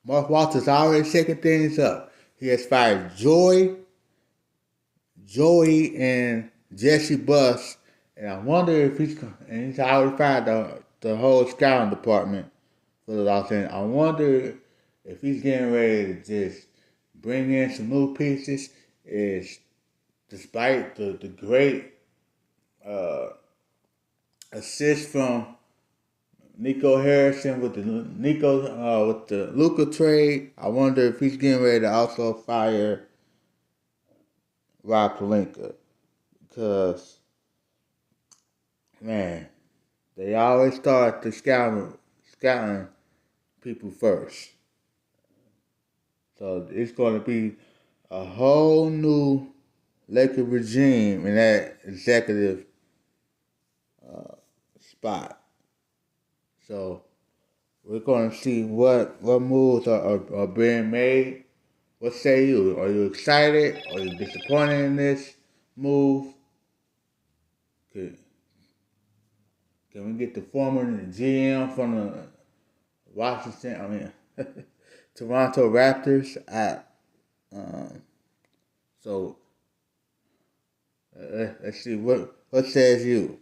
Mark Walters already shaking things up. He has fired Joey, and Jesse Buss, and I wonder if he's already fired the whole scouting department for the Los Angeles. I wonder if he's getting ready to just bring in some new pieces. Is despite the great uh, assist from Nico Harrison with the Luka trade. I wonder if he's getting ready to also fire Rob Pelinka because man, they always start the scouting people first. So it's going to be a whole new Laker regime in that executive spot. So we're going to see what moves are being made. What say you? Are you excited? Are you disappointed in this move? Can, can we get the former GM from the Washington, I mean, Toronto Raptors? Um, so let's see what says you.